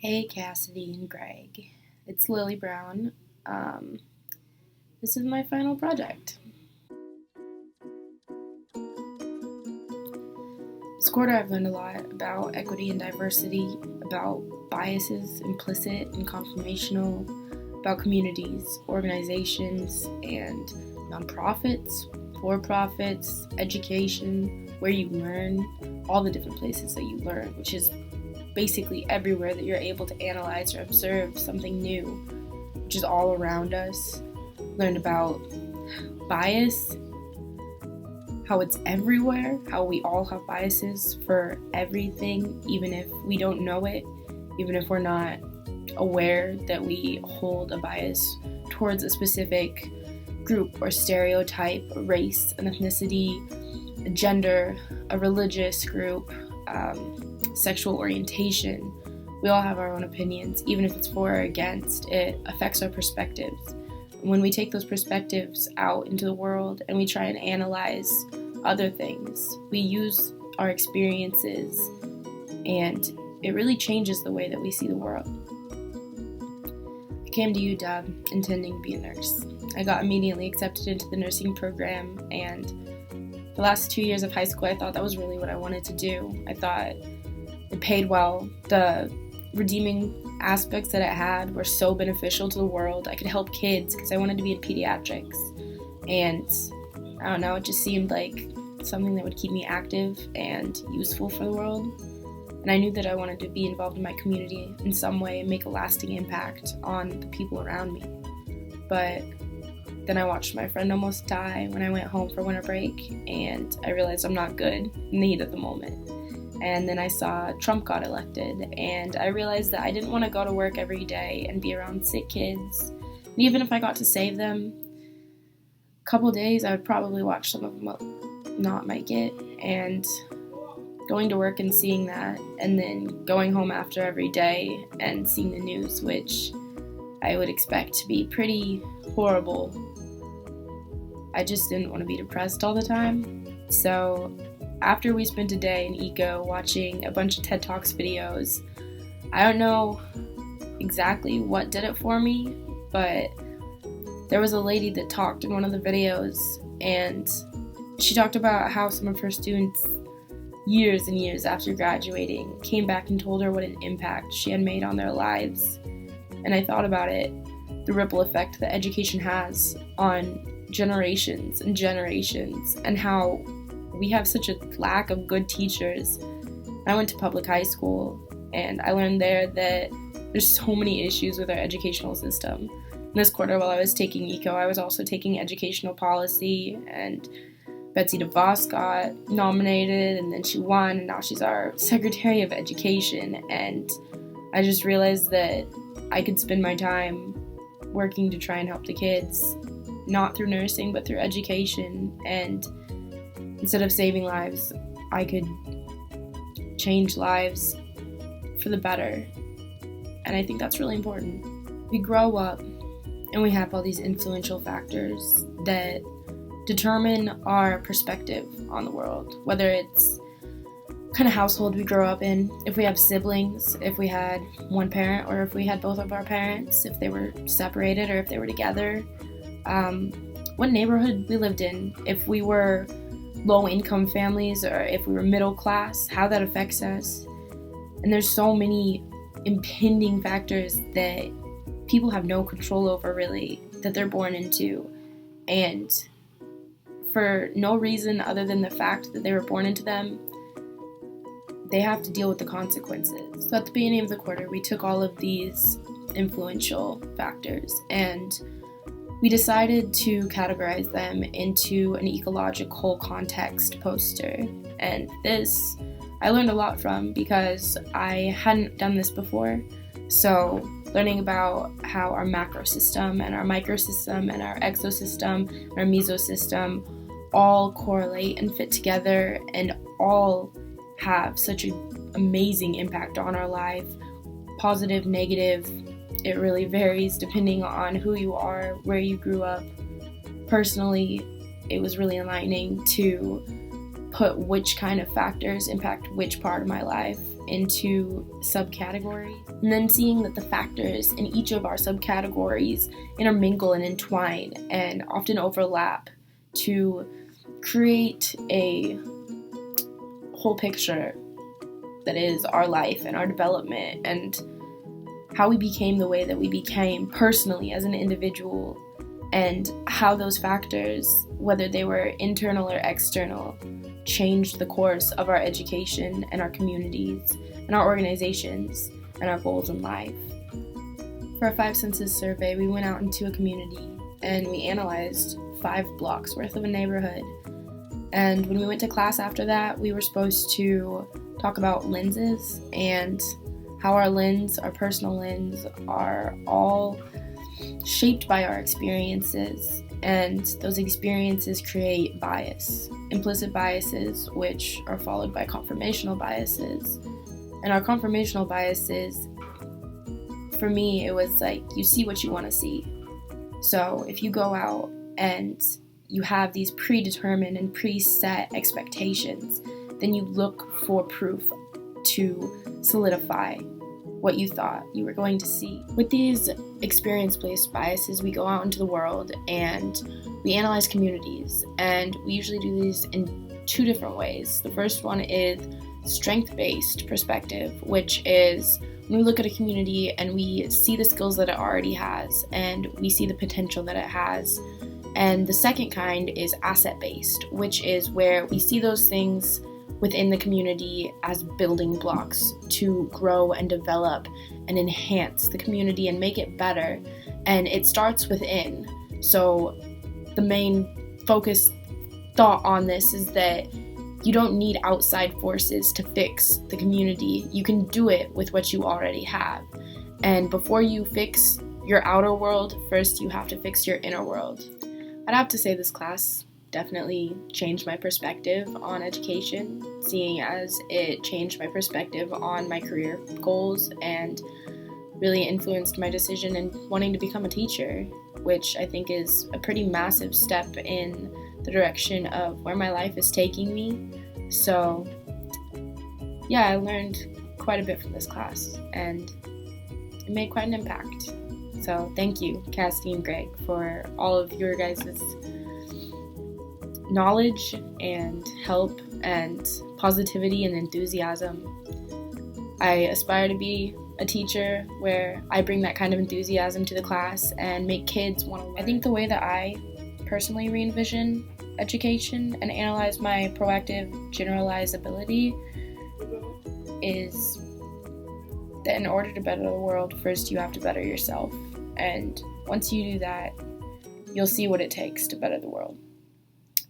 Hey Cassidy and Greg, it's Lily Brown. This is my final project. This quarter I've learned a lot about equity and diversity, about biases, implicit and conformational, about communities, organizations, and nonprofits, for-profits, education, where you learn, all the different places that you learn, which is basically everywhere that you're able to analyze or observe something new, which is all around us. Learned about bias, how it's everywhere, how we all have biases for everything, even if we don't know it, even if we're not aware that we hold a bias towards a specific group or stereotype, a race, an ethnicity, a gender, a religious group, sexual orientation. We all have our own opinions, even if it's for or against. It affects our perspectives. When we take those perspectives out into the world and we try and analyze other things, we use our experiences, and it really changes the way that we see the world. I came to UW intending to be a nurse. I got immediately accepted into the nursing program, and the last 2 years of high school, I thought that was really what I wanted to do. I thought it paid well. The redeeming aspects that it had were so beneficial to the world. I could help kids because I wanted to be in pediatrics. And I don't know, it just seemed like something that would keep me active and useful for the world. And I knew that I wanted to be involved in my community in some way and make a lasting impact on the people around me. But then I watched my friend almost die when I went home for winter break, and I realized I'm not good in the heat of the moment. And then I saw Trump got elected, and I realized that I didn't want to go to work every day and be around sick kids. And even if I got to save them, a couple days I would probably watch some of them not make it. And going to work and seeing that, and then going home after every day and seeing the news, which I would expect to be pretty horrible. I just didn't want to be depressed all the time. So after we spent a day in ECO watching a bunch of TED Talks videos, I don't know exactly what did it for me, but there was a lady that talked in one of the videos, and she talked about how some of her students, years and years after graduating, came back and told her what an impact she had made on their lives. And I thought about it, the ripple effect that education has on generations and generations, and how we have such a lack of good teachers. I went to public high school, and I learned there that there's so many issues with our educational system. In this quarter, while I was taking ECO, I was also taking educational policy, and Betsy DeVos got nominated, and then she won, and now she's our Secretary of Education. And I just realized that I could spend my time working to try and help the kids, not through nursing, but through education. And instead of saving lives, I could change lives for the better. And I think that's really important. We grow up and we have all these influential factors that determine our perspective on the world, whether it's what kind of household we grow up in, if we have siblings, if we had one parent, or if we had both of our parents, if they were separated or if they were together, what neighborhood we lived in, if we were low-income families or if we were middle class, how that affects us. And there's so many impending factors that people have no control over, really, that they're born into. And for no reason other than the fact that they were born into them, they have to deal with the consequences. So at the beginning of the quarter, we took all of these influential factors and we decided to categorize them into an ecological context poster. And this I learned a lot from, because I hadn't done this before. So learning about how our macro system and our microsystem and our exosystem and our mesosystem all correlate and fit together and all have such an amazing impact on our life, positive, negative. It really varies depending on who you are, where you grew up. Personally, it was really enlightening to put which kind of factors impact which part of my life into subcategories, and then seeing that the factors in each of our subcategories intermingle and entwine and often overlap to create a whole picture that is our life and our development and how we became the way that we became personally as an individual, and how those factors, whether they were internal or external, changed the course of our education and our communities and our organizations and our goals in life. For our 5 Senses survey, we went out into a community and we analyzed 5 blocks worth of a neighborhood. And when we went to class after that, we were supposed to talk about lenses and how our lens, our personal lens, are all shaped by our experiences, and those experiences create bias, implicit biases, which are followed by confirmational biases. And our confirmational biases, for me, it was like you see what you want to see. So if you go out and you have these predetermined and preset expectations, then you look for proof to solidify what you thought you were going to see. With these experience-based biases, we go out into the world and we analyze communities, and we usually do these in 2 different ways. The first one is strength-based perspective, which is when we look at a community and we see the skills that it already has and we see the potential that it has. And the second kind is asset-based, which is where we see those things within the community as building blocks to grow and develop and enhance the community and make it better. And it starts within. So the main focus thought on this is that you don't need outside forces to fix the community. You can do it with what you already have. And before you fix your outer world, first you have to fix your inner world. I'd have to say this class definitely changed my perspective on education, seeing as it changed my perspective on my career goals and really influenced my decision in wanting to become a teacher, which I think is a pretty massive step in the direction of where my life is taking me. So yeah, I learned quite a bit from this class and it made quite an impact. So thank you, Cassidy and Greg, for all of your guys' knowledge and help and positivity and enthusiasm. I aspire to be a teacher where I bring that kind of enthusiasm to the class and make kids want to learn. I think the way that I personally re-envision education and analyze my proactive generalizability is that in order to better the world, first you have to better yourself. And once you do that, you'll see what it takes to better the world.